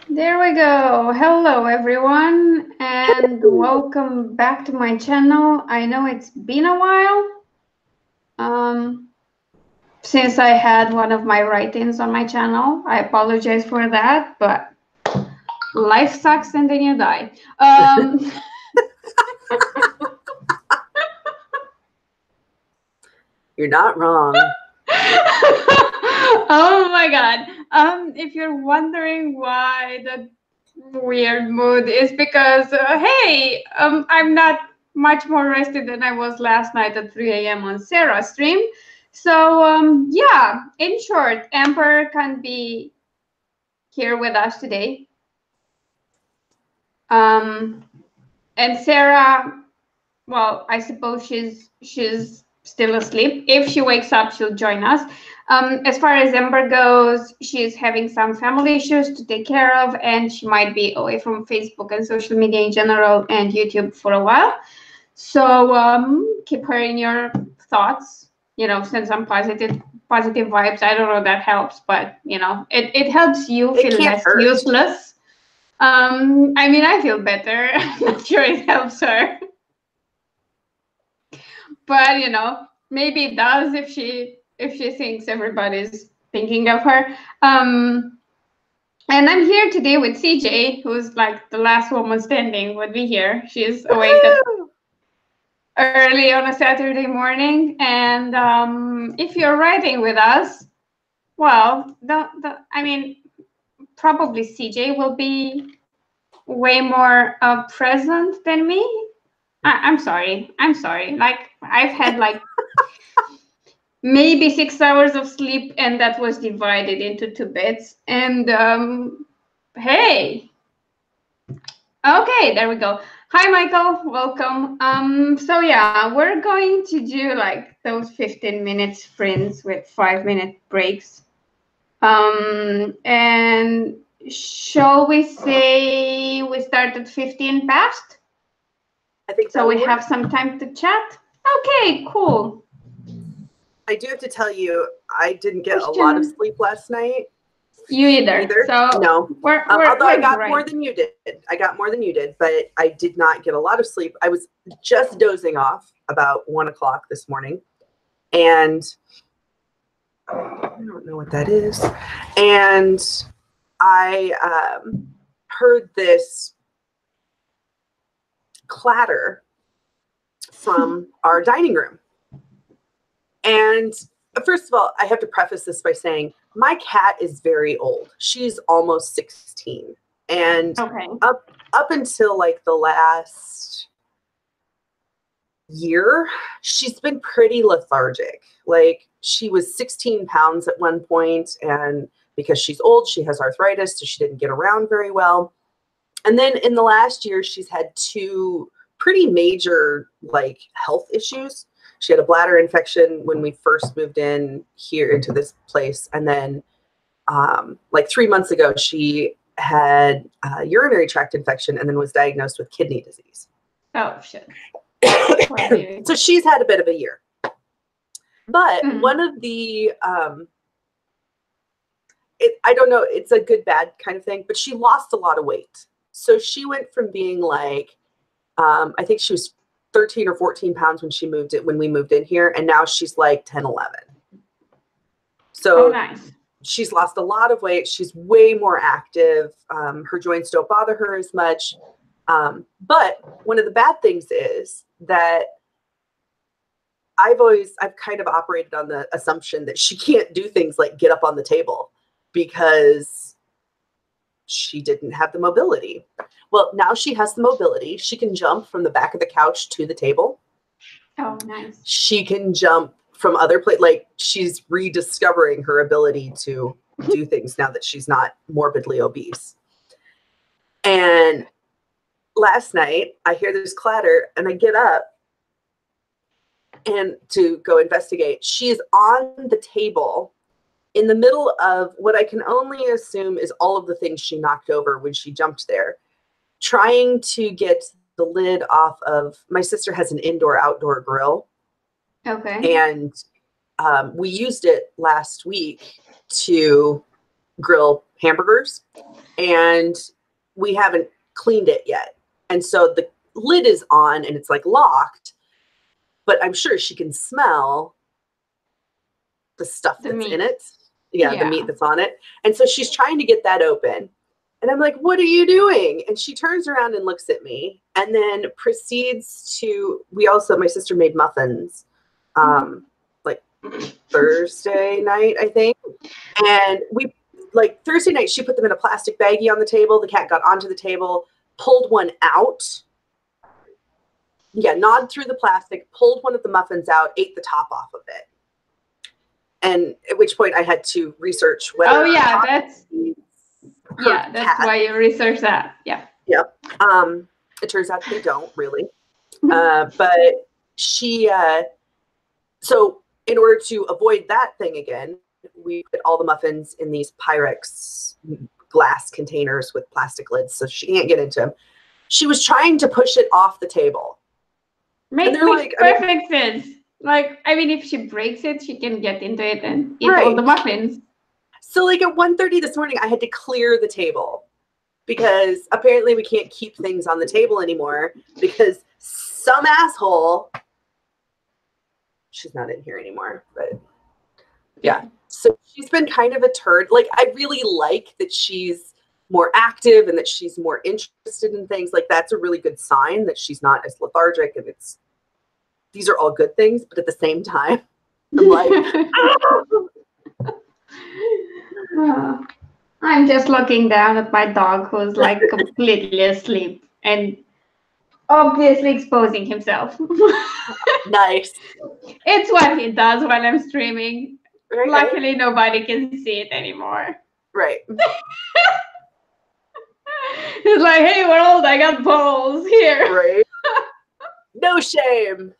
There we go. Hello, everyone, and welcome back to my channel. I know it's been a while since I had one of my write-ins on my channel. I apologize for that, but life sucks and then you die. You're not wrong. Oh my God. If you're wondering why the weird mood is because, hey, I'm not much more rested than I was last night at 3 a.m. on Sarah's stream. So, yeah, in short, Amber can be here with us today. And Sarah, well, I suppose she's still asleep. If she wakes up, she'll join us. As far as Amber goes, she's having some family issues to take care of, and she might be away from Facebook and social media in general and YouTube for a while. So keep her in your thoughts. You know, send some positive vibes. I don't know if that helps, but you know, it helps you feel less useless. I mean, I feel better. I'm not sure it helps her. But you know, maybe it does if she thinks everybody's thinking of her. And I'm here today with CJ, who's like the last woman standing with me here. She's awake early on a Saturday morning, and if you're writing with us, well, I mean, probably CJ will be way more present than me. I'm sorry. Like I've had like maybe 6 hours of sleep, and that was divided into 2 beds. And hey, okay, there we go. Hi, Michael, welcome. So yeah, we're going to do like those 15-minute sprints with 5-minute breaks. And shall we say we start at 15 past? I think so. We have some time to chat. Okay, cool. I do have to tell you, I didn't get a lot of sleep last night. You either. So no. Although I got more than you did. I got more than you did, but I did not get a lot of sleep. I was just dozing off about 1 o'clock this morning, and I don't know what that is. And I heard this clatter from our dining room. And first of all, I have to preface this by saying my cat is very old. She's almost 16. And up until like the last year, she's been pretty lethargic. Like she was 16 pounds at one point, and because she's old, she has arthritis, so she didn't get around very well. And then in the last year, she's had 2 pretty major like health issues. She had a bladder infection when we first moved in here into this place. And then like 3 months ago, she had a urinary tract infection and then was diagnosed with kidney disease. Oh, shit. So she's had a bit of a year. But one of the, I don't know, it's a good, bad kind of thing, but she lost a lot of weight. So she went from being like, I think she was 13 or 14 pounds when we moved in here, and now she's like 10, 11. So nice. She's lost a lot of weight. She's way more active. Her joints don't bother her as much. But one of the bad things is that I've kind of operated on the assumption that she can't do things like get up on the table because she didn't have the mobility. Well, now she has the mobility. She can jump from the back of the couch to the table. Oh, nice. She can jump from other places. Like she's rediscovering her ability to do things now that she's not morbidly obese. And last night I hear this clatter and I get up and to go investigate. She's on the table in the middle of what I can only assume is all of the things she knocked over when she jumped there, trying to get the lid off of, my sister has an indoor-outdoor grill. Okay. And we used it last week to grill hamburgers, and we haven't cleaned it yet. And so the lid is on and it's like locked, but I'm sure she can smell the stuff that's in it. Yeah, the meat that's on it. And so she's trying to get that open. And I'm like, what are you doing? And she turns around and looks at me and then proceeds to, my sister made muffins like Thursday night, I think. And Thursday night, she put them in a plastic baggie on the table. The cat got onto the table, pulled one out. Yeah, gnawed through the plastic, pulled one of the muffins out, ate the top off of it. And at which point I had to research whether. Oh, yeah, that's why you research that. Yeah. Yep. It turns out they don't really. But she, so in order to avoid that thing again, we put all the muffins in these Pyrex glass containers with plastic lids so she can't get into them. She was trying to push it off the table. Makes perfect sense. Like, I mean, if she breaks it, she can get into it and eat all the muffins. So like at 1:30 this morning, I had to clear the table because apparently we can't keep things on the table anymore because some asshole, she's not in here anymore, but yeah. So she's been kind of a turd. Like, I really like that she's more active and that she's more interested in things. Like, that's a really good sign that she's not as lethargic, and these are all good things, but at the same time, I'm like, I'm just looking down at my dog who's like completely asleep and obviously exposing himself. Nice. It's what he does when I'm streaming. Right. Luckily, nobody can see it anymore. Right. He's like, hey, world, I got balls here. Right. No shame.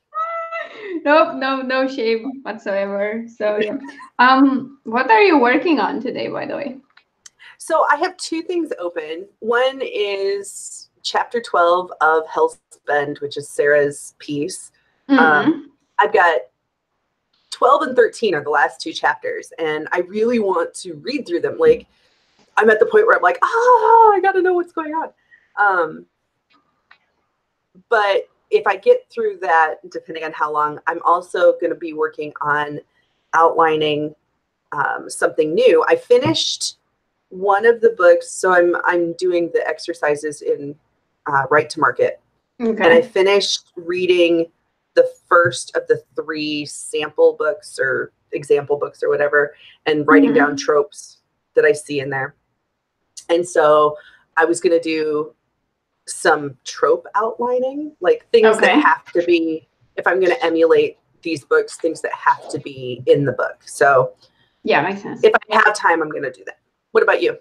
Nope, no shame whatsoever. So yeah. What are you working on today, by the way? So I have two things open. One is chapter 12 of Hellspent, which is Sarah's piece. Mm-hmm. I've got 12 and 13 are the last two chapters, and I really want to read through them. Like, I'm at the point where I'm like, I gotta know what's going on. But if I get through that, depending on how long, I'm also going to be working on outlining something new. I finished one of the books, so I'm doing the exercises in Right to Market, and I finished reading the first of the 3 sample books or example books or whatever, and writing down tropes that I see in there. And so I was going to do some trope outlining, like things that have to be, if I'm going to emulate these books, things that have to be in the book. So yeah, makes sense. If I have time, I'm going to do that. What about you?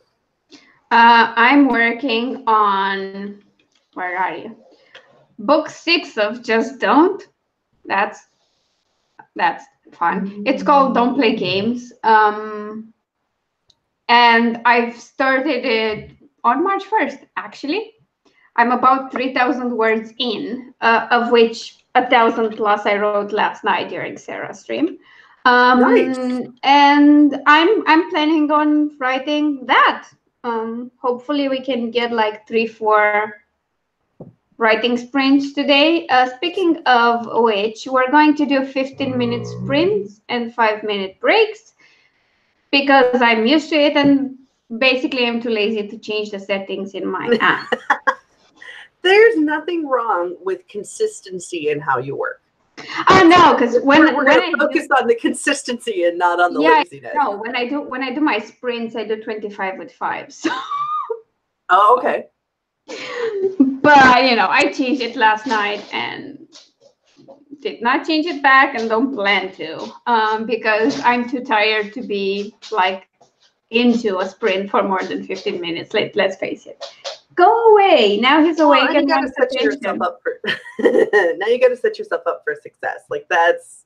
I'm working on, where are you? Book 6 of Just Don't. That's fun. It's called Don't Play Games. And I've started it on March 1st, actually. I'm about 3,000 words in, of which 1,000 plus I wrote last night during Sarah's stream. Nice. And I'm planning on writing that. Hopefully we can get like 3-4 writing sprints today. Speaking of which, we're going to do 15-minute sprints and 5-minute breaks because I'm used to it, and basically I'm too lazy to change the settings in my app. There's nothing wrong with consistency in how you work. No, because when I focus on the consistency and not on the laziness. No, when I do my sprints, I do 25 with 5. So. Oh, okay. But I changed it last night and did not change it back and don't plan to, because I'm too tired to be like into a sprint for more than 15 minutes. Let's face it. Go away. Now he's awake. Now you got to set yourself up for. Now you got to set yourself up for success. Like that's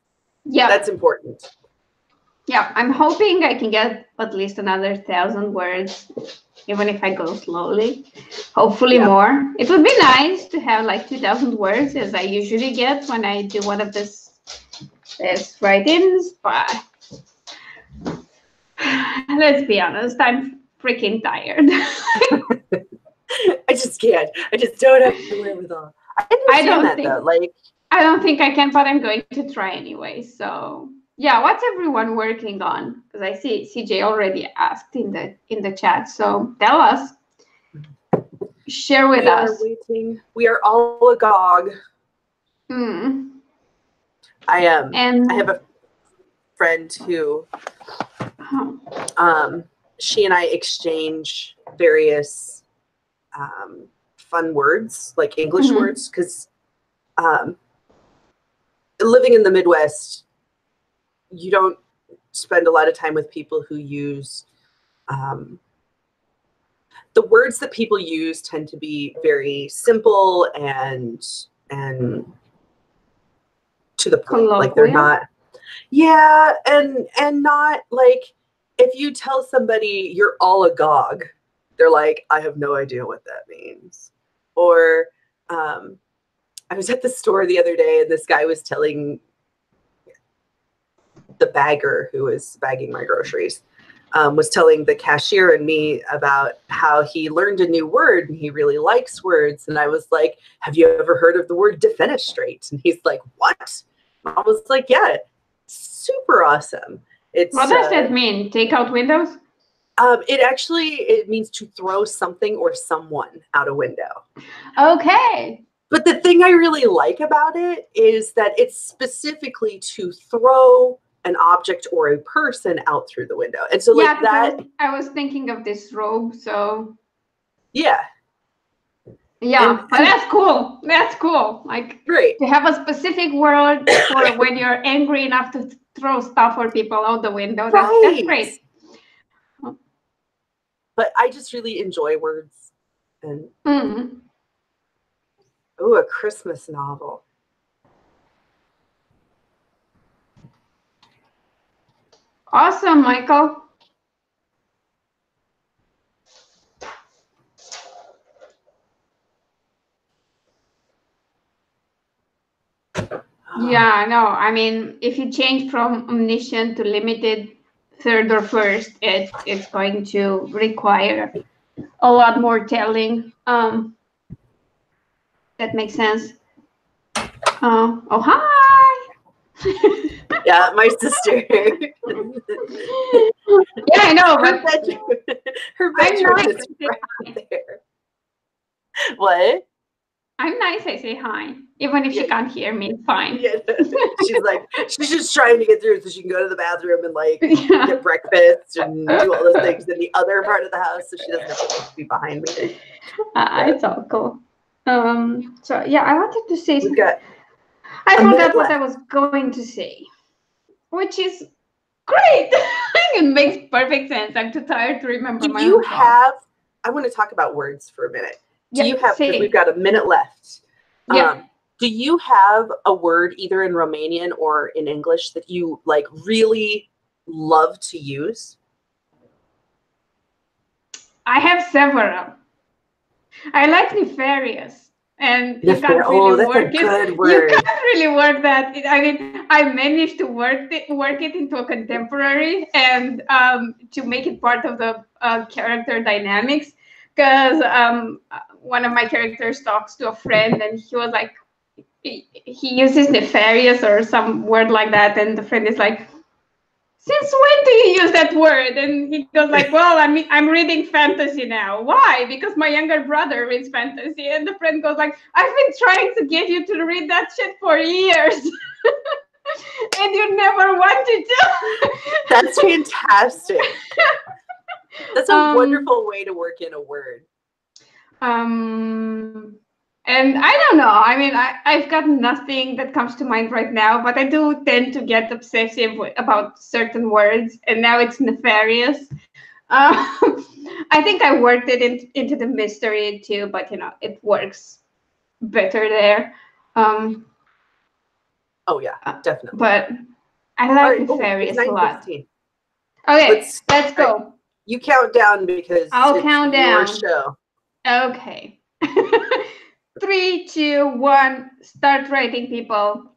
important. Yeah, I'm hoping I can get at least another 1,000 words, even if I go slowly. Hopefully more. It would be nice to have like 2,000 words, as I usually get when I do one of these write-ins, but let's be honest, I'm freaking tired. I just can't. I just don't have the wherewithal. I understand that though. Like, I don't think I can, but I'm going to try anyway. So yeah, what's everyone working on? Because I see CJ already asked in the chat. So tell us. Share with us. We are waiting. We are all agog. I have a friend who she and I exchange various fun words, like English words, because living in the Midwest, you don't spend a lot of time with people who use the words that people use tend to be very simple and to the point. Like they're not, and not like, if you tell somebody you're all agog, they're like, I have no idea what that means. Or I was at the store the other day and this guy was telling the bagger who was bagging my groceries, was telling the cashier and me about how he learned a new word and he really likes words. And I was like, have you ever heard of the word defenestrate? And he's like, what? I was like, yeah, super awesome. What does that mean? Take out windows? It means to throw something or someone out a window. Okay. But the thing I really like about it is that it's specifically to throw an object or a person out through the window. And so like that. I was thinking of this robe, so. Yeah. Yeah, but that's cool. That's cool. Like, great. To have a specific word for when you're angry enough to throw stuff or people out the window. That's great. But I just really enjoy words. And oh, a Christmas novel. Awesome, Michael. Yeah, no, I mean, if you change from omniscient to limited, third or first, it's going to require a lot more telling. That makes sense. Oh, hi. Yeah, my sister. Yeah, I know. Her bedroom is right there. What? I'm nice. I say hi, even if she can't hear me. Fine. Yeah. She's like, she's just trying to get through so she can go to the bathroom and like get breakfast and do all those things in the other part of the house, so she doesn't have to be behind me. It's all cool. So yeah, I wanted to say. I forgot what I was going to say, which is great. It makes perfect sense. I'm too tired to remember. I want to talk about words for a minute. Do you have, because we've got a minute left. Yeah. Do you have a word either in Romanian or in English that you like really love to use? I have several. I like nefarious. And you can't really work it. You can't really work that. I mean, I managed to work it into a contemporary and to make it part of the character dynamics. Because one of my characters talks to a friend and he was like, he uses nefarious or some word like that, and the friend is like, since when do you use that word? And he goes like, well, I'm reading fantasy now. Why? Because my younger brother reads fantasy. And the friend goes like, I've been trying to get you to read that shit for years. And you never wanted to. That's fantastic. That's a wonderful way to work in a word. And I don't know. I mean, I've got nothing that comes to mind right now, but I do tend to get obsessive about certain words, and now it's nefarious. I think I worked it into the mystery too, but it works better there. Oh yeah, definitely. But I like nefarious a lot. Okay, let's go. You count down because I'll count down. Your show. Okay. 3, 2, 1. Start writing, people.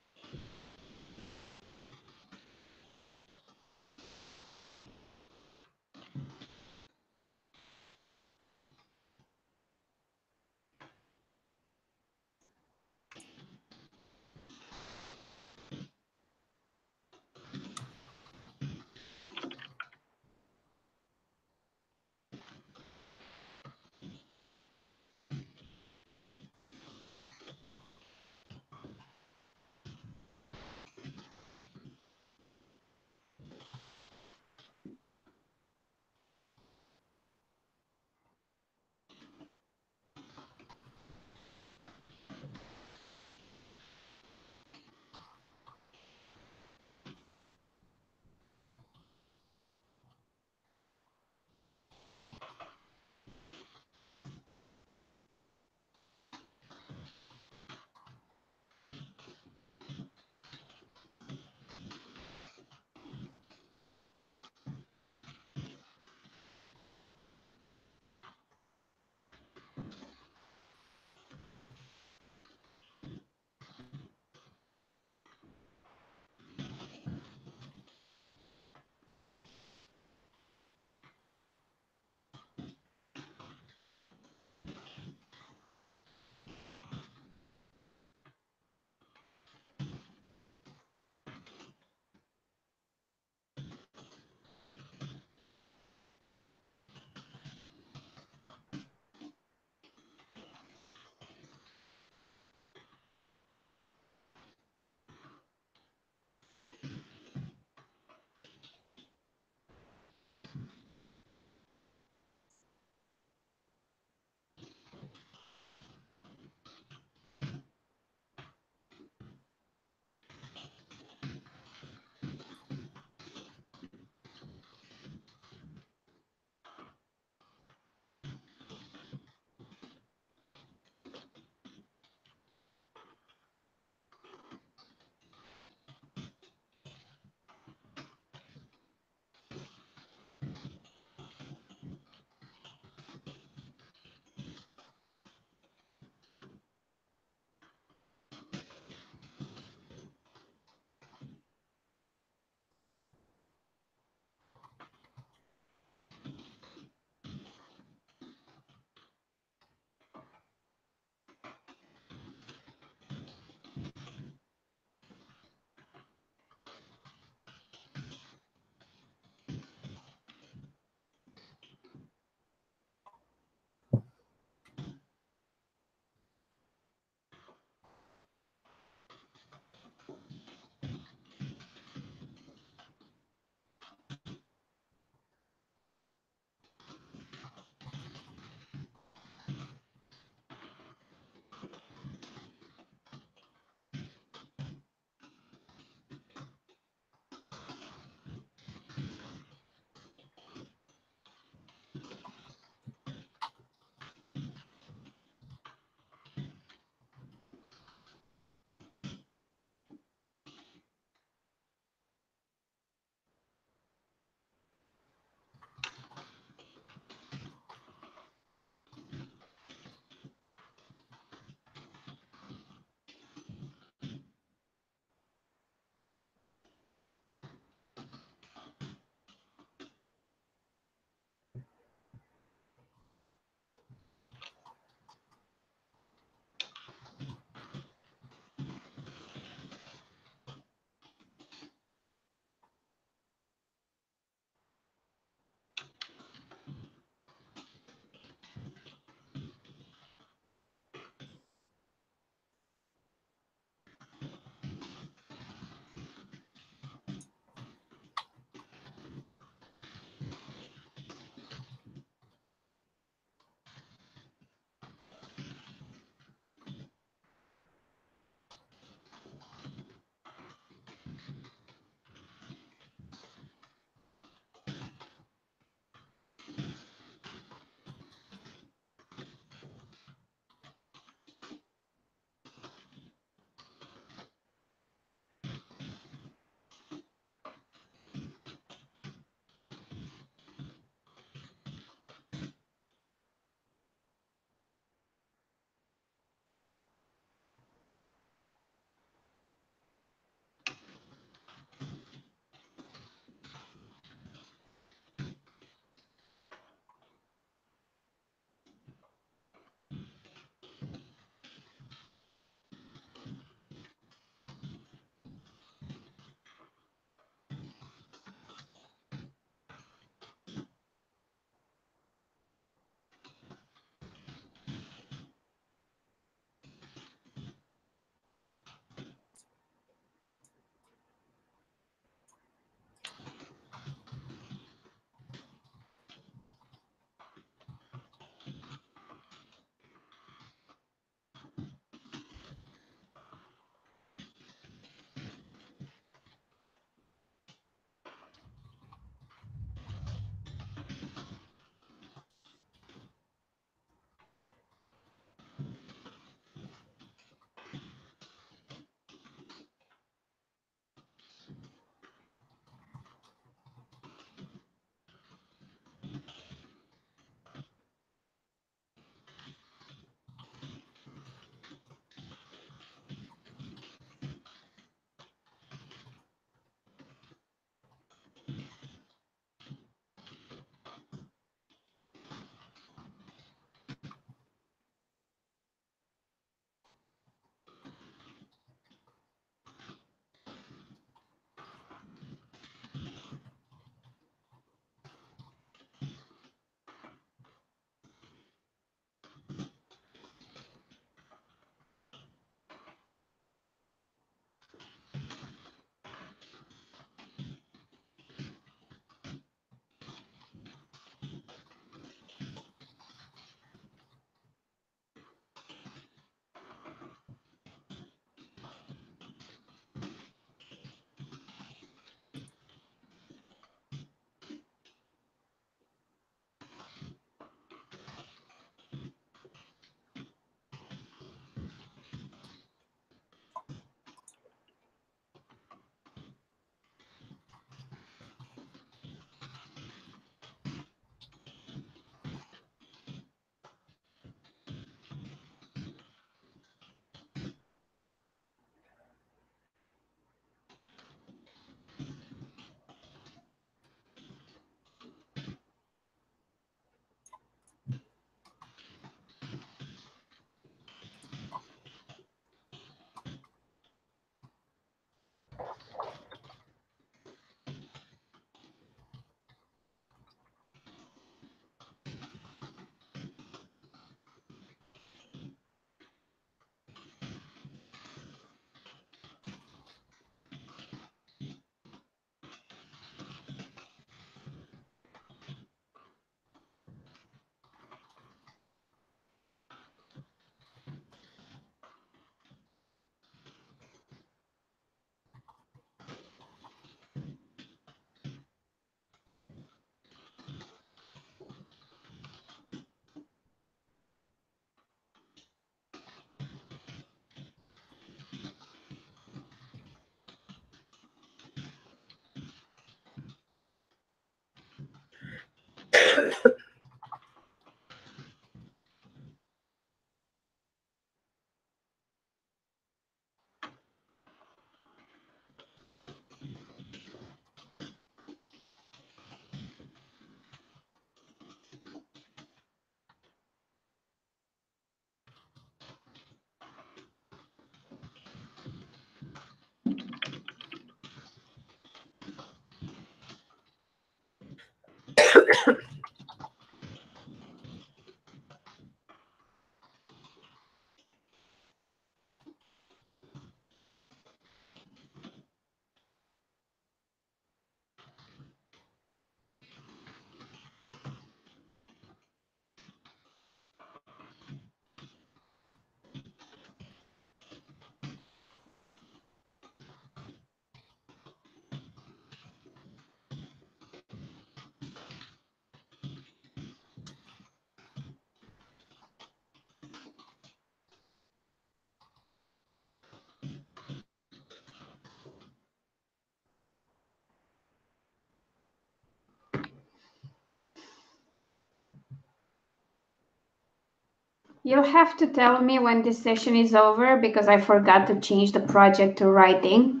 You'll have to tell me when this session is over because I forgot to change the project to writing.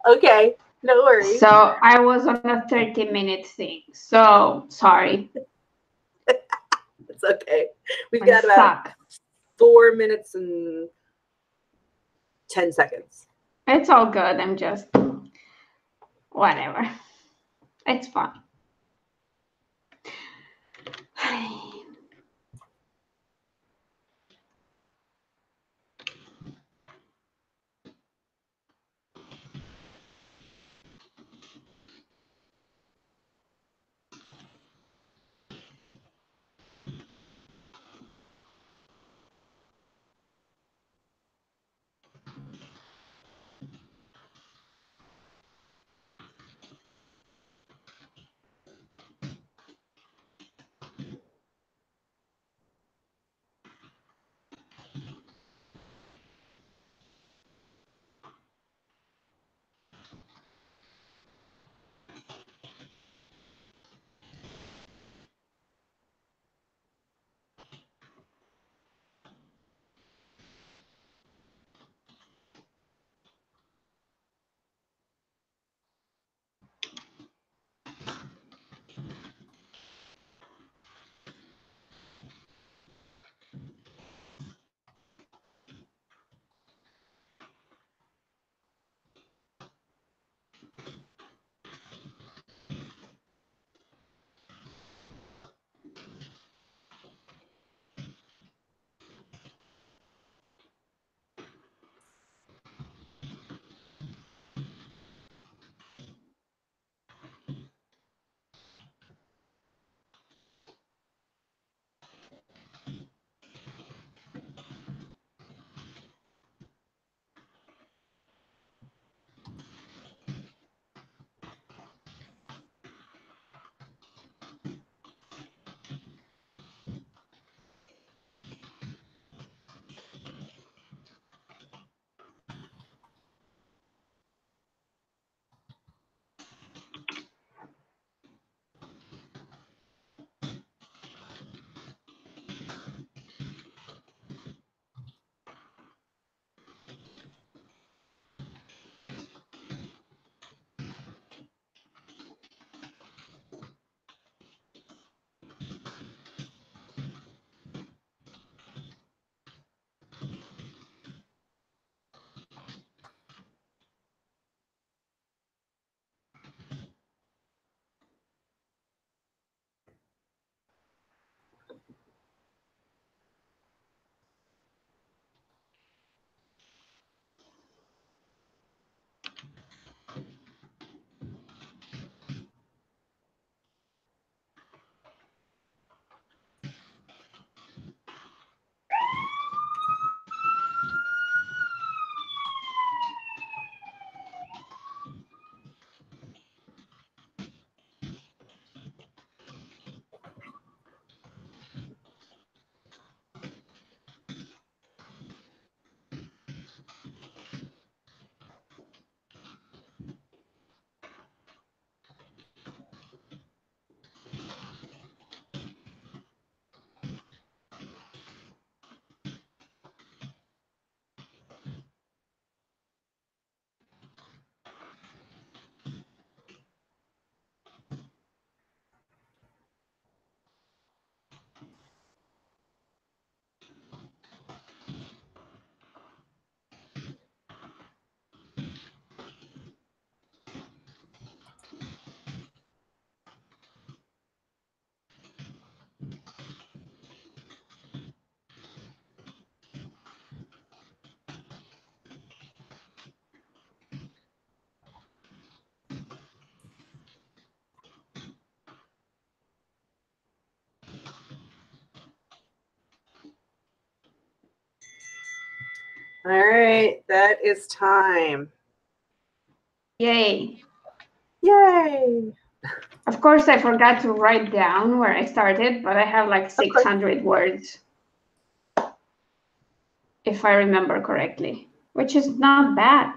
Okay, no worries. So I was on a 30-minute thing. So sorry. It's okay. We've I got about suck. 4 minutes and 10 seconds. It's all good. I'm just whatever. It's fine. All right, that is time. Yay. Yay. Of course, I forgot to write down where I started, but I have like 600 words, if I remember correctly, which is not bad.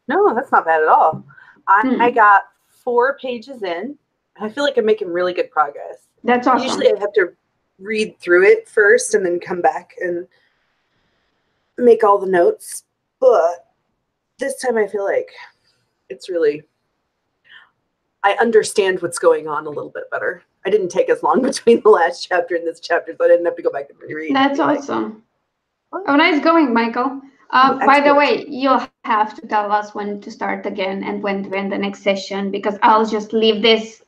No, that's not bad at all. I got 4 pages in. I feel like I'm making really good progress. That's awesome. Usually I have to read through it first and then come back and make all the notes. But this time I feel like it's really, I understand what's going on a little bit better. I didn't take as long between the last chapter and this chapter, so I didn't have to go back and reread. That's awesome. Oh, nice going, Michael. By the way, you'll have to tell us when to start again and when to end the next session, because I'll just leave this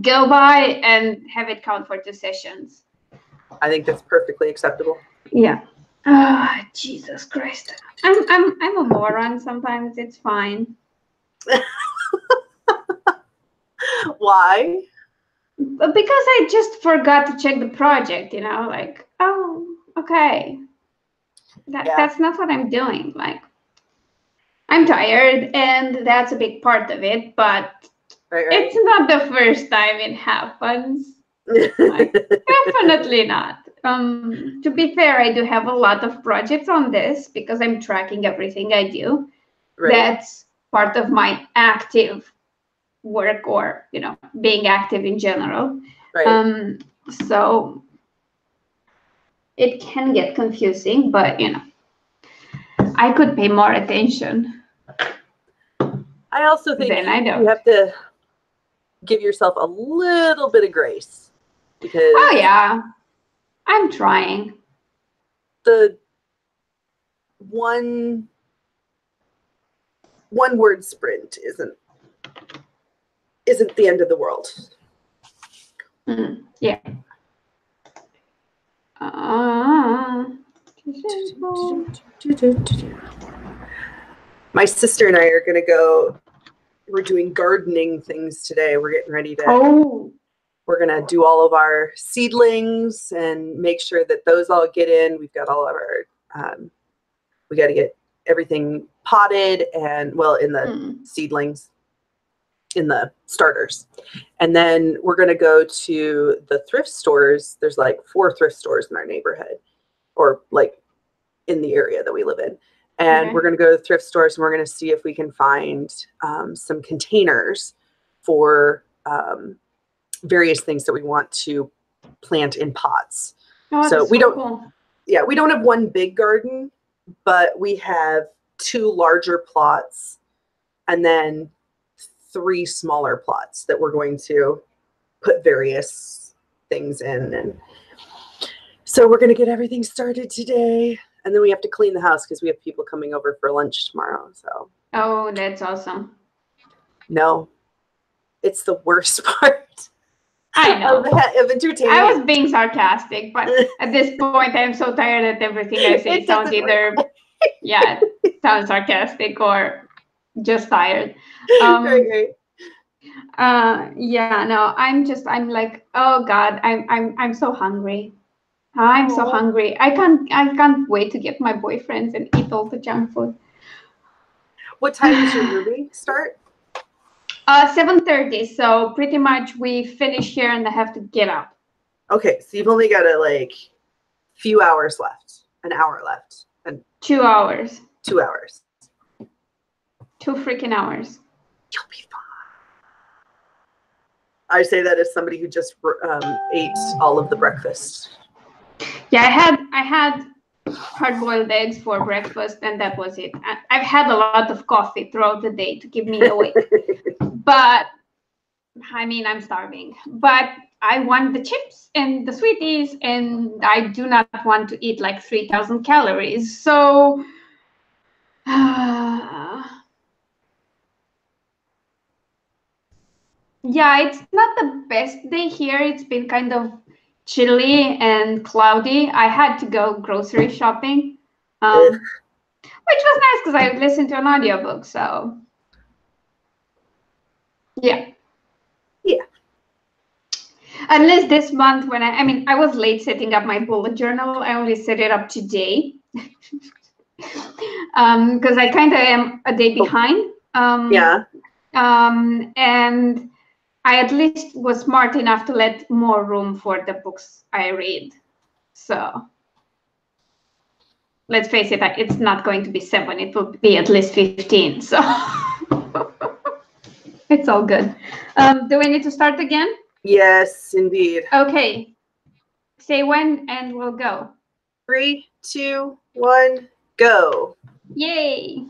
go by and have it count for 2 sessions. I think that's perfectly acceptable. Yeah. Oh, Jesus Christ. I'm a moron sometimes. It's fine. Why? Because I just forgot to check the project, you know, like, oh, okay. That's not what I'm doing. Like, I'm tired, and that's a big part of it, but it's not the first time it happens. Like, definitely not. To be fair, I do have a lot of projects on this because I'm tracking everything I do. That's part of my active work, or, you know, being active in general. So it can get confusing, but, you know, I could pay more attention. I also think you have to give yourself a little bit of grace, because oh yeah, I'm trying. The one word sprint isn't the end of the world. Yeah. My sister and I are going to go. We're doing gardening things today. We're getting ready to. We're going to do all of our seedlings and make sure that those all get in. We've got all of our. We got to get everything potted and, well, in the seedlings, in the starters. And then we're going to go to the thrift stores. There's like 4 thrift stores in our neighborhood, or like in the area that we live in. And we're going to go to the thrift stores, and we're going to see if we can find some containers for various things that we want to plant in pots. So we don't, we don't have one big garden, but we have 2 larger plots and then 3 smaller plots that we're going to put various things in. And so we're going to get everything started today. And then we have to clean the house because we have people coming over for lunch tomorrow. So. Oh, that's awesome. No, it's the worst part. I know. Of entertainment. I was being sarcastic, but at this point, I'm so tired that everything I say sounds either, sounds sarcastic or just tired. I'm like, oh God, I'm so hungry. I'm so hungry. I can't wait to get my boyfriends and eat all the junk food. What time does your movie start? 7:30. So pretty much we finish here and I have to get up. Okay, so you've only got a few hours left. An hour left. And 2 hours. 2 hours. 2 freaking hours. You'll be fine. I say that as somebody who just ate all of the breakfast. Yeah, I had hard-boiled eggs for breakfast, and that was it. I've had a lot of coffee throughout the day to keep me awake. But, I mean, I'm starving. But I want the chips and the sweeties, and I do not want to eat like 3,000 calories. So, yeah, it's not the best day here. It's been kind of chilly and cloudy. I had to go grocery shopping, which was nice because I listened to an audiobook. So, yeah. At least this month, when I was late setting up my bullet journal. I only set it up today. because I kind of am a day behind. Yeah. And I at least was smart enough to let more room for the books I read. So let's face it, it's not going to be 7. It will be at least 15. So it's all good. Do we need to start again? Yes, indeed. Okay. Say when and we'll go. 3, 2, 1, go. Yay.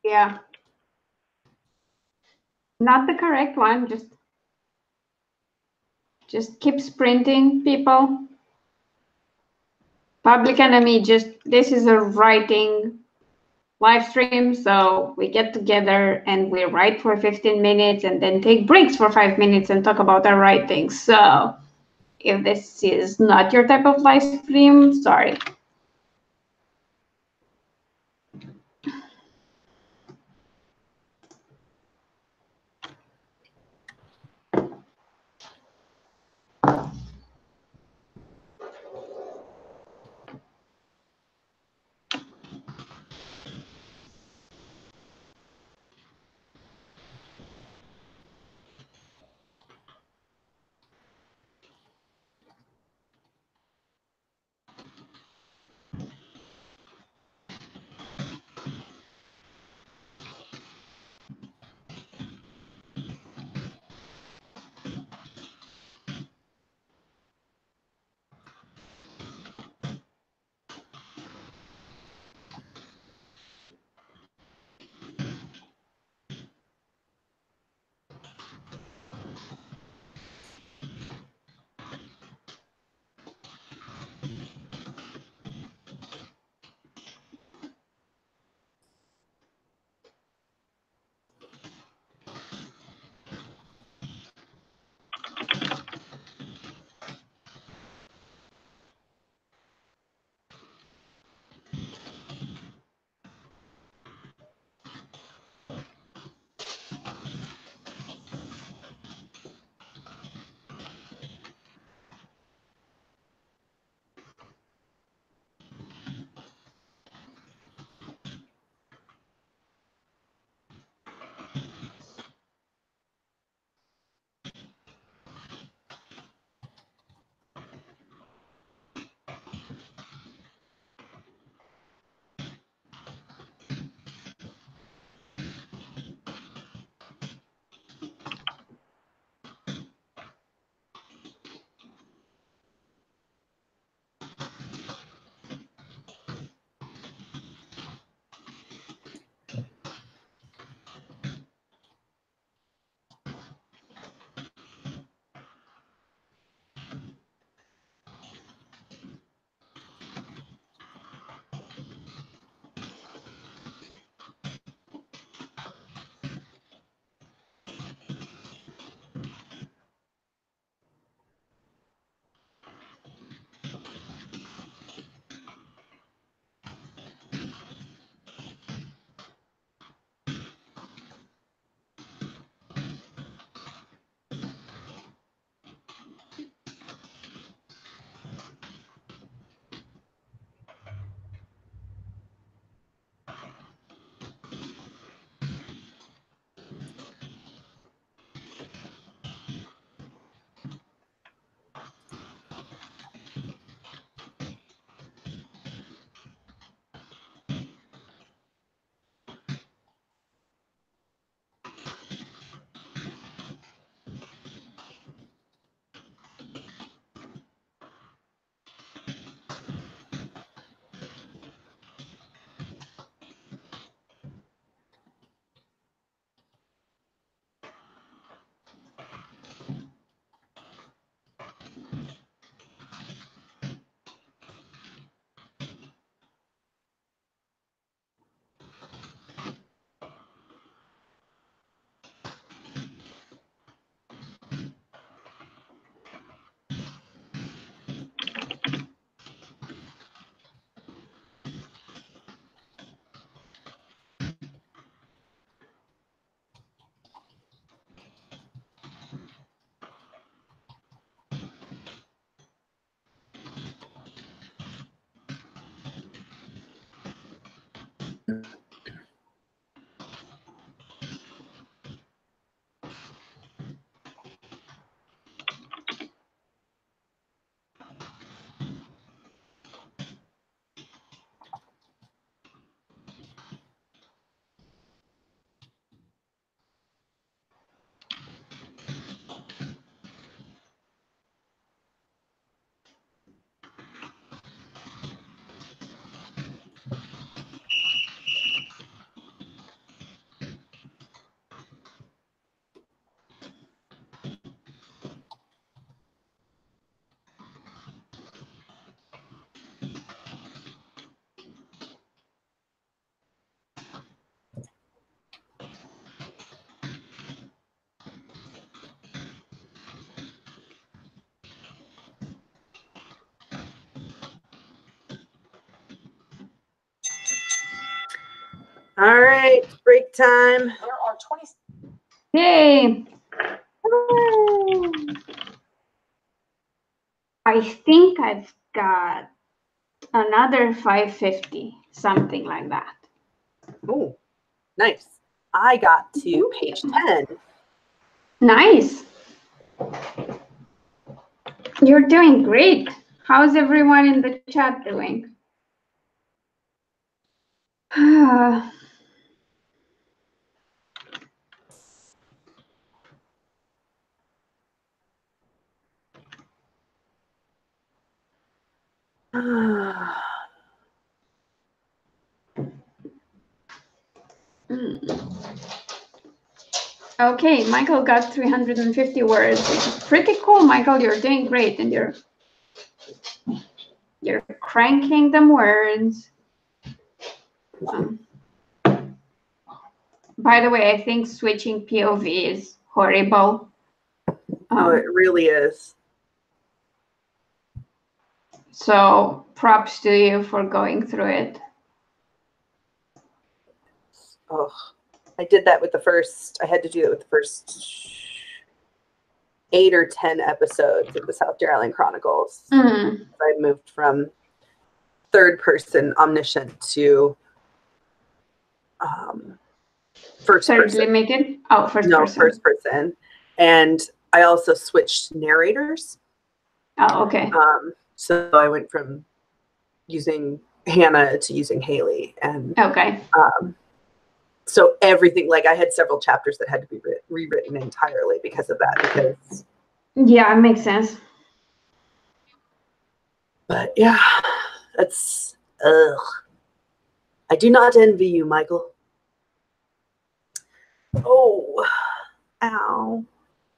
Yeah. Not the correct one. Just keep sprinting, people. Public Enemy, this is a writing live stream, so we get together and we write for 15 minutes and then take breaks for 5 minutes and talk about our writing. So if this is not your type of live stream, sorry. All right, break time. There are 20. Yay! I think I've got another 550, something like that. Oh, nice. I got to page 10. Nice. You're doing great. How's everyone in the chat doing? Okay, Michael got 350 words, which is pretty cool. Michael, you're doing great, and you're cranking them words. By the way, I think switching POV is horrible. Oh, it really is. So props to you for going through it. Oh, I did that with the first, I had to do it with the first 8 or 10 episodes of the South Deer Island Chronicles. Mm. I moved from third person omniscient to first person. Limited? Oh, first no, person. first person. And I also switched narrators. Oh, okay. So I went from using Hannah to using Haley. And okay. So everything, like I had several chapters that had to be rewritten entirely because of that. Because yeah, it makes sense. But yeah, that's I do not envy you, Michael. Oh, ow.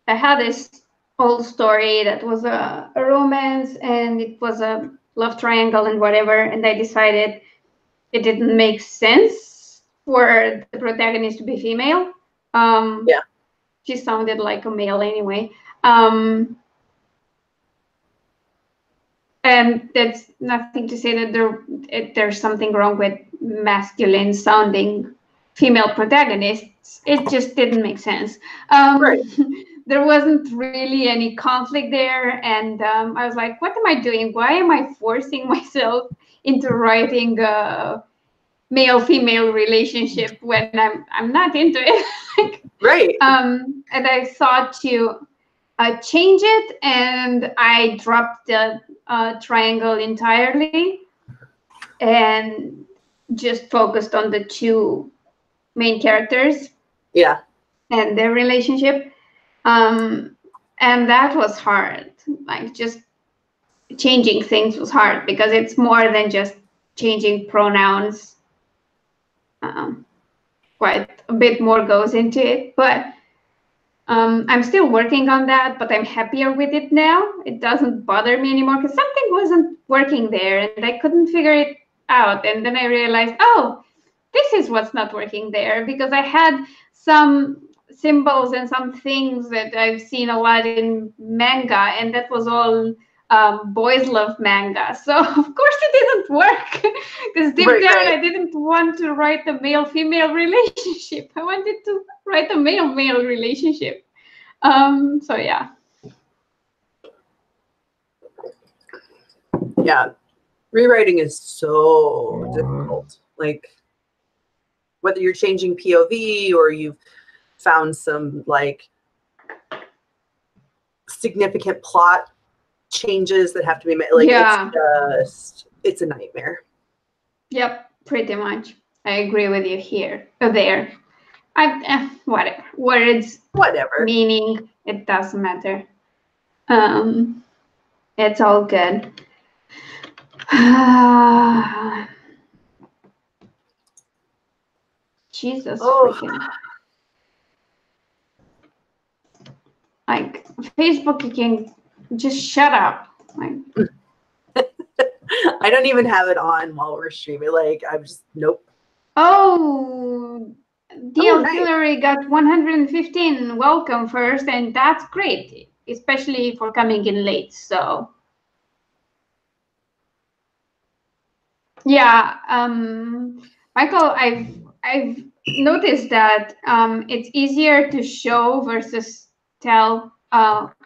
I had this old story that was a romance, and it was a love triangle and whatever, and I decided it didn't make sense for the protagonist to be female. Yeah. She sounded like a male anyway. And that's nothing to say that there's something wrong with masculine sounding female protagonists. It just didn't make sense. Right. There wasn't really any conflict there, and I was like, what am I doing? Why am I forcing myself into writing a male-female relationship when I'm not into it? Like, right. And I thought to change it, and I dropped the triangle entirely and just focused on the two main characters. Yeah. And their relationship. And that was hard. Like, just changing things was hard because it's more than just changing pronouns. Quite a bit more goes into it, but I'm still working on that, but I'm happier with it now. It doesn't bother me anymore because something wasn't working there and I couldn't figure it out. And then I realized, oh, this is what's not working there, because I had some symbols and some things that I've seen a lot in manga, and that was all boys love manga. So of course it didn't work because deep down I didn't want to write a male-female relationship. I wanted to write a male-male relationship. So yeah. Yeah. Rewriting is so difficult. Like, whether you're changing POV or you've found some like significant plot changes that have to be made, like it's a nightmare. Yep, pretty much. I agree with you here or there. Whatever. Words, whatever. Meaning, it doesn't matter. It's all good. Jesus freaking. Like, Facebook, you can just shut up. Like, I don't even have it on while we're streaming. Like, I'm just, nope. Oh, DL nice. Hillary got 115. Welcome first, and that's great, especially for coming in late. So, yeah, Michael, I've noticed that it's easier to show versus tell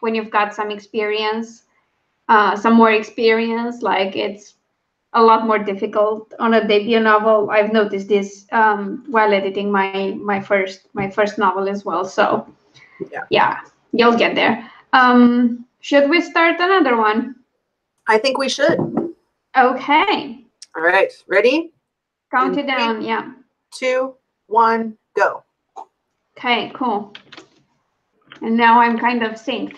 when you've got some experience, some more experience. Like it's a lot more difficult on a debut novel. I've noticed this while editing my first novel as well. So yeah, you'll get there. Should we start another one? I think we should. Okay. All right, ready? Count it down. 3, yeah. 2, 1, go. Okay, cool. And now I'm kind of synced.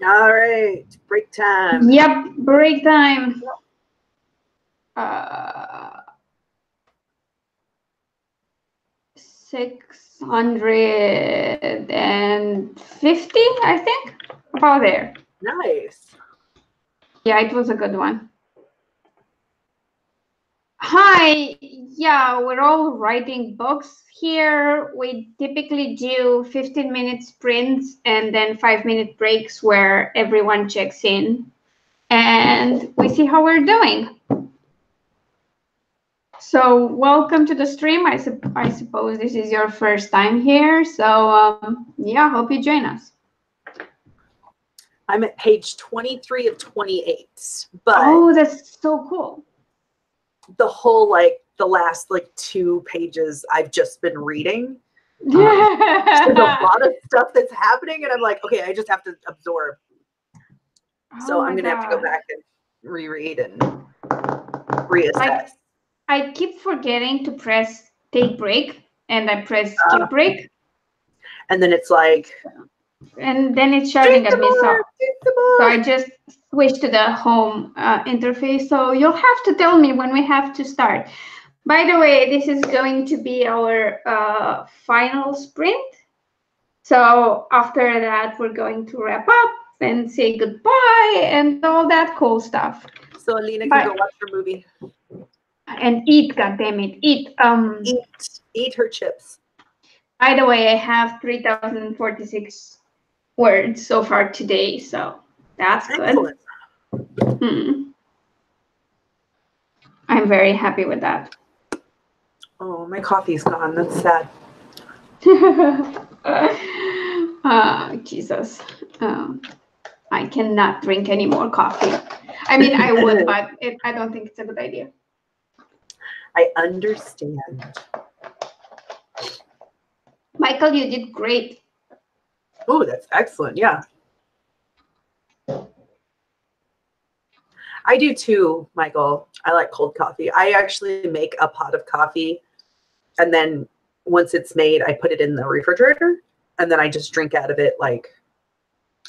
All right, break time. Yep, break time. 650, I think, about there. Nice. Yeah, it was a good one. Hi, yeah, we're all writing books here. We typically do 15-minute sprints and then 5-minute breaks where everyone checks in and we see how we're doing. So welcome to the stream. I suppose this is your first time here. So yeah, hope you join us. I'm at page 23 of 28, but oh, that's so cool. The whole the last 2 pages I've just been reading. There's a lot of stuff that's happening, and I'm like, okay, I just have to absorb. So I'm gonna have to go back and reread and reassess. I keep forgetting to press take break, and I press skip break. And then it's like... And then it's shouting at me. So I just switched to the home interface. So you'll have to tell me when we have to start. By the way, this is going to be our final sprint. So after that, we're going to wrap up and say goodbye and all that cool stuff. So Alina can go watch her movie. And eat, goddammit, eat. Eat her chips. By the way, I have 3,046 words so far today, so that's good. I'm very happy with that. Oh, my coffee's gone. That's sad. Jesus. I cannot drink any more coffee. I mean, I would, but I don't think it's a good idea. I understand. Michael, you did great. Oh, that's excellent. Yeah. I do too, Michael. I like cold coffee. I actually make a pot of coffee, and then once it's made, I put it in the refrigerator, and then I just drink out of it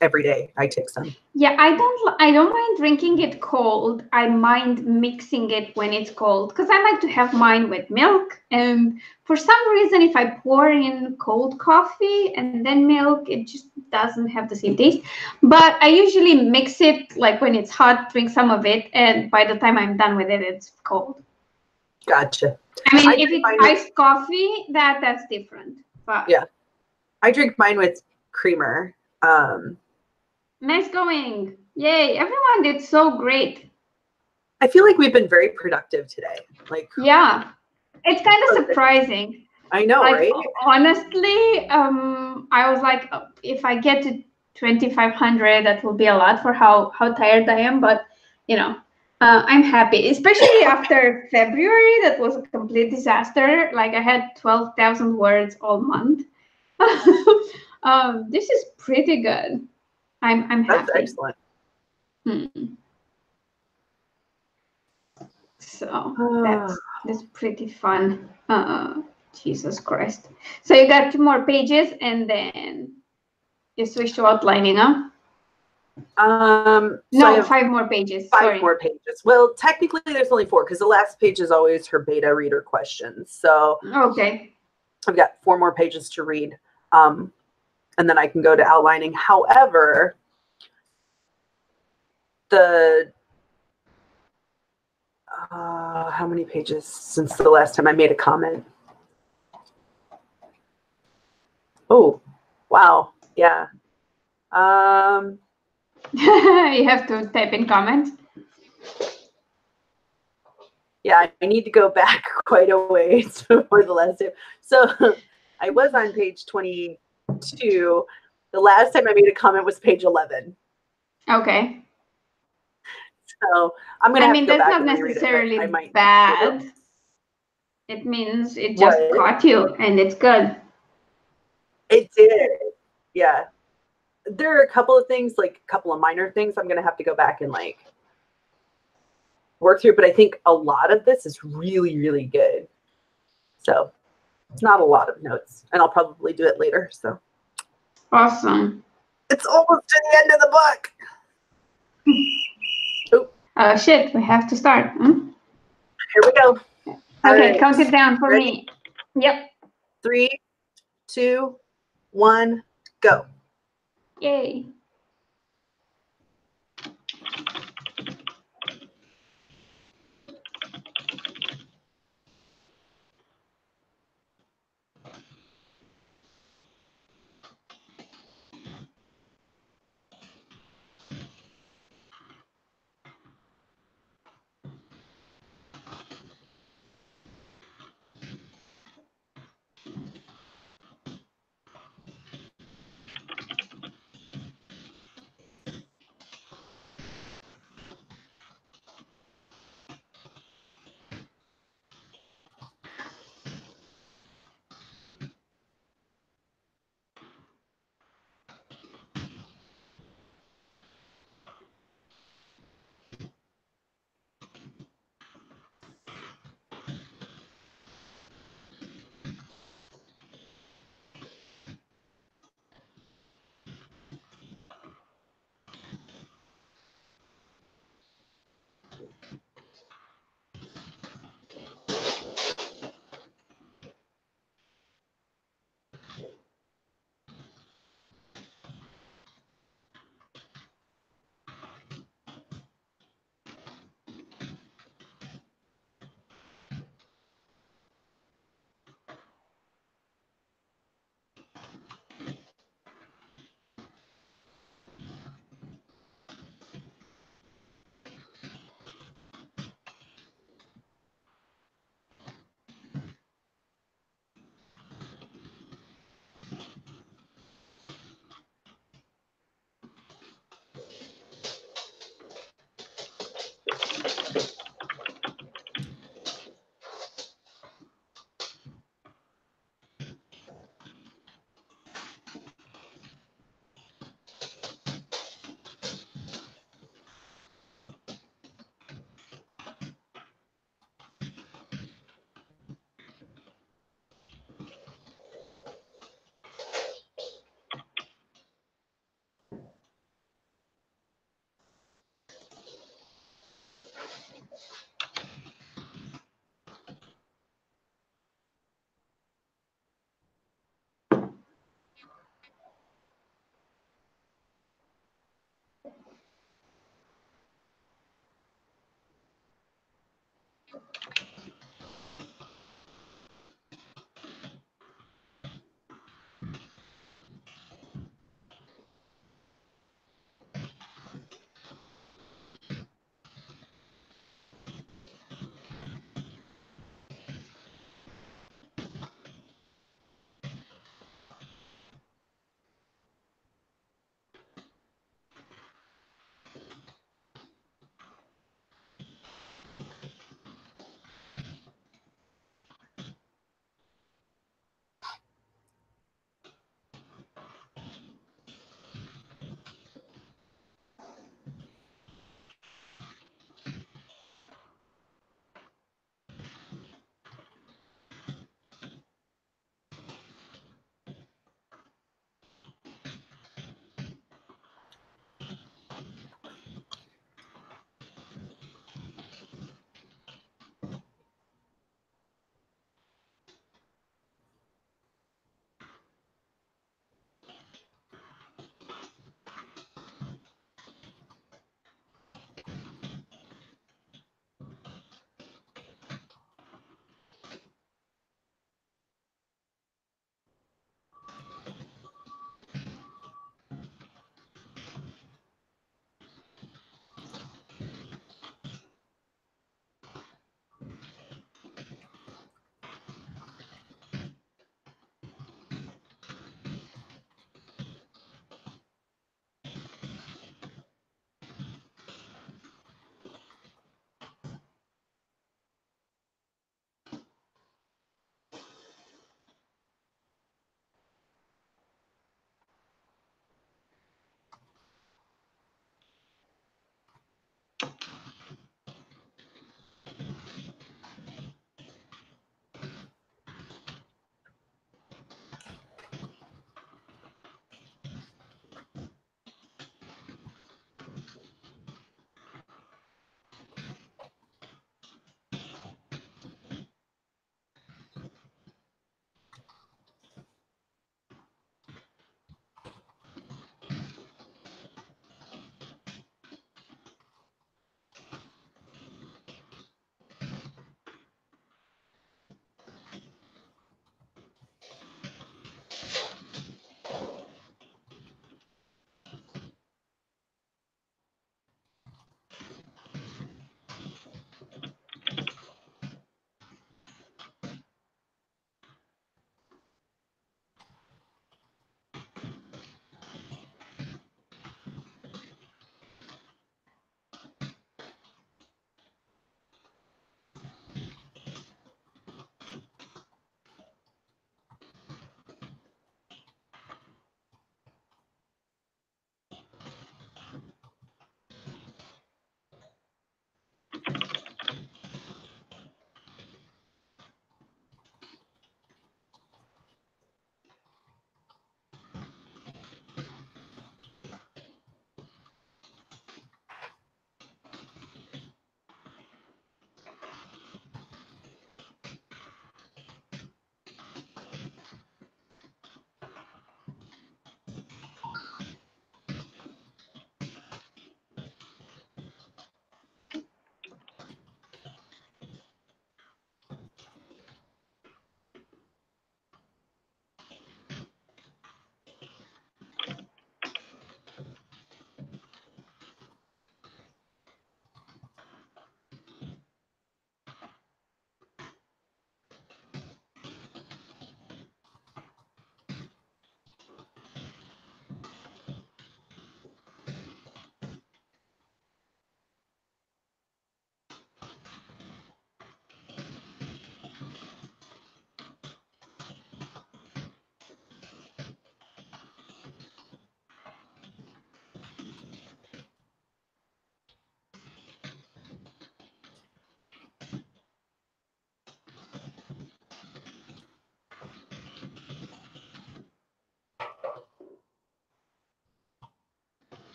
every day. I take some. Yeah, I don't mind drinking it cold. I mind mixing it when it's cold because I like to have mine with milk. And for some reason, if I pour in cold coffee and then milk, it just doesn't have the same taste. But I usually mix it when it's hot, drink some of it, and by the time I'm done with it, it's cold. Gotcha. I mean, if it's iced coffee, that's different. But yeah, I drink mine with creamer. Nice going. Yay. Everyone did so great. I feel like we've been very productive today. Yeah. It's kind of surprising. I know, right? Honestly, I was like, if I get to 2,500, that will be a lot for how tired I am. But, I'm happy, especially after February. That was a complete disaster. I had 12,000 words all month. This is pretty good. I'm happy. That's excellent. So that's pretty fun. Jesus Christ. So you got 2 more pages and then you switch to outlining, huh? No, 5 more pages. 5 more pages. Well, technically there's only 4 because the last page is always her beta reader questions. So okay. I've got 4 more pages to read. And then I can go to outlining. However, how many pages since the last time I made a comment? Oh, wow. Yeah. You have to type in comments. Yeah, I need to go back quite a ways before the last time. So I was on page 22. The last time I made a comment was page 11. Okay. So I'm going to have to go back. That's not necessarily bad. It means it just caught you and it's good. It did. Yeah. There are a couple of things, a couple of minor things I'm going to have to go back and work through. But I think a lot of this is really, really good. So it's not a lot of notes, and I'll probably do it later. So awesome. It's almost to the end of the book. Oh shit, we have to start. Hmm? Here we go. Okay, right. count it down for Ready? me. Yep. 3, 2, 1, go. Yay.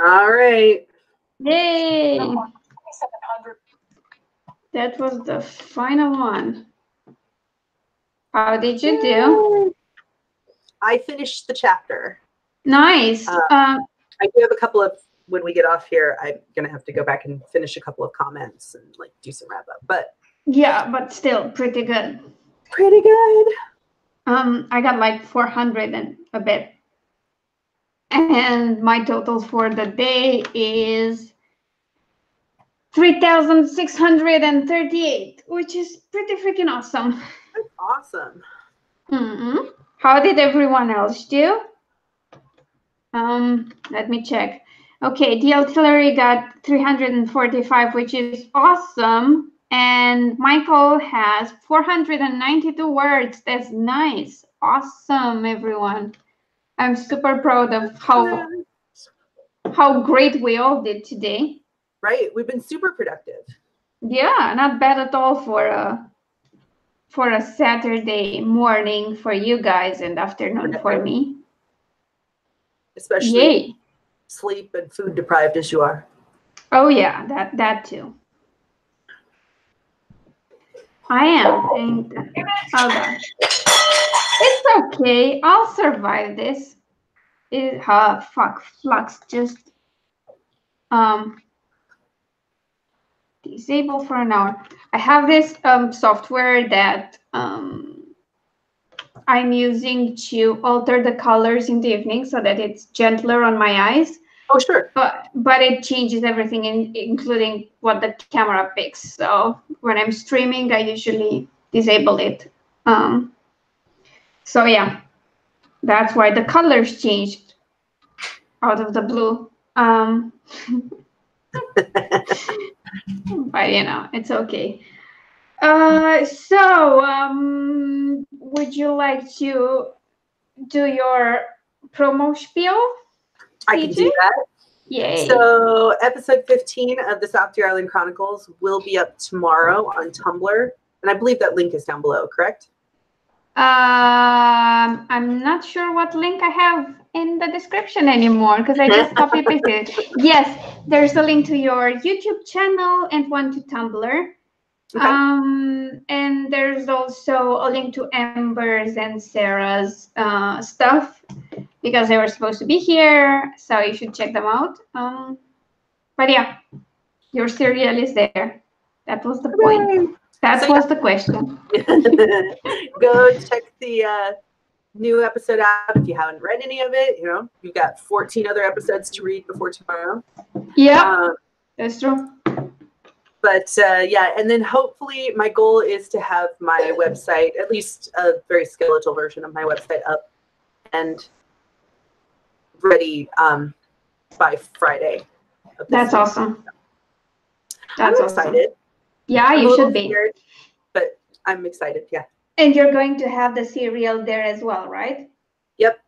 All right. Yay! That was the final one. How did you do? I finished the chapter. Nice. I do have a couple of, when we get off here, I'm going to have to go back and finish a couple of comments and like do some wrap up, but yeah, but still pretty good. Pretty good. I got like 400 and a bit. And my total for the day is 3,638, which is pretty freaking awesome. That's awesome. Mm-hmm. How did everyone else do? Let me check. Okay, the artillery got 345, which is awesome. And Michael has 492 words. That's nice. Awesome, everyone. I'm super proud of how great we all did today. Right. We've been super productive. Yeah, not bad at all for a Saturday morning for you guys and afternoon for me. Especially Yay. sleep and food deprived as you are. Oh yeah, that too. I am. And hold on. It's okay. I'll survive this. Fuck. Flux just disable for an hour. I have this software that I'm using to alter the colors in the evening so that it's gentler on my eyes. Oh, sure. But it changes everything, including what the camera picks. So when I'm streaming, I usually disable it. So yeah, that's why the colors changed out of the blue. But it's okay. So would you like to do your promo spiel? I can do that. Yay. So episode 15 of the South Deer Island Chronicles will be up tomorrow on Tumblr. And I believe that link is down below, correct? I'm not sure what link I have in the description anymore because I just copy pasted it. Yes, there's a link to your YouTube channel and one to Tumblr. Okay. And there's also a link to Amber's and Sarah's stuff because they were supposed to be here, so you should check them out. But yeah, your cereal is there. That was the point. That was the question. Go check the new episode out if you haven't read any of it. You've got 14 other episodes to read before tomorrow. Yeah, that's true. But yeah, and then hopefully my goal is to have my website, at least a very skeletal version of my website up and ready by Friday. That's awesome. I'm excited. Yeah, you should be. Scared, but I'm excited, yeah. And you're going to have the cereal there as well, right? Yep.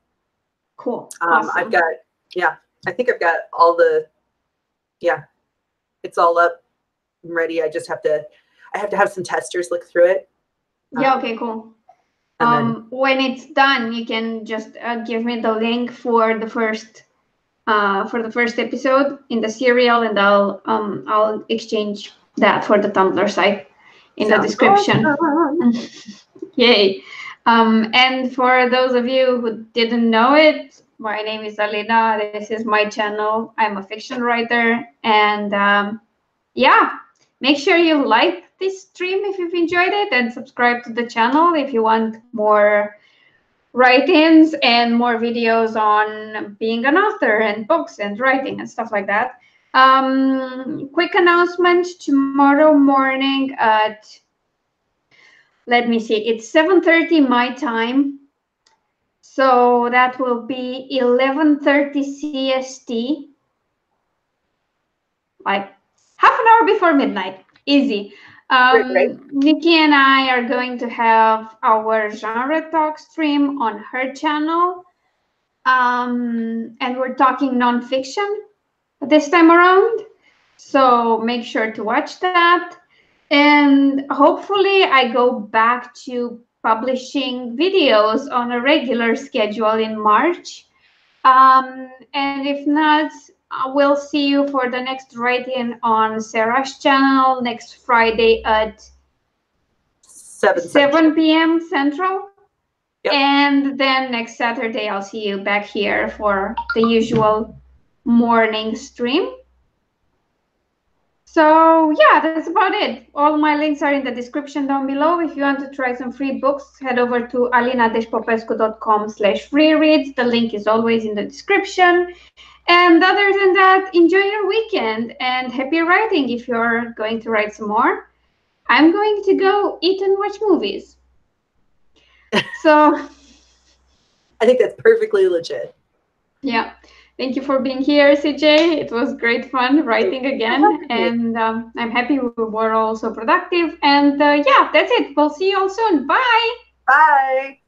Cool. Awesome. I think I've got all it's all up and ready. I have to have some testers look through it. Yeah, okay, cool. When it's done, you can just give me the link for the first episode in the serial, and I'll exchange that for the Tumblr site in the description. Awesome. Yay. And for those of you who didn't know it, my name is Alina. This is my channel. I'm a fiction writer. And yeah, make sure you like this stream if you've enjoyed it and subscribe to the channel if you want more write-ins and more videos on being an author and books and writing and stuff like that. Quick announcement, tomorrow morning at, let me see, it's 7:30 my time. So that will be 11:30 CST, like half an hour before midnight, easy. Great. Nikki and I are going to have our genre talk stream on her channel. And we're talking nonfiction this time around. So make sure to watch that. And hopefully I go back to publishing videos on a regular schedule in March. And if not, we'll see you for the next write-in on Sarah's channel next Friday at 7 p.m. Central. Yep. And then next Saturday, I'll see you back here for the usual morning stream. So yeah, that's about it. All my links are in the description down below. If you want to try some free books, head over to alina-popescu.com/free reads. The link is always in the description. And other than that, enjoy your weekend and happy writing if you're going to write some more. I'm going to go eat and watch movies. So I think that's perfectly legit. Yeah. Thank you for being here, CJ. It was great fun writing again. And I'm happy we were all so productive. And yeah, that's it. We'll see you all soon. Bye. Bye.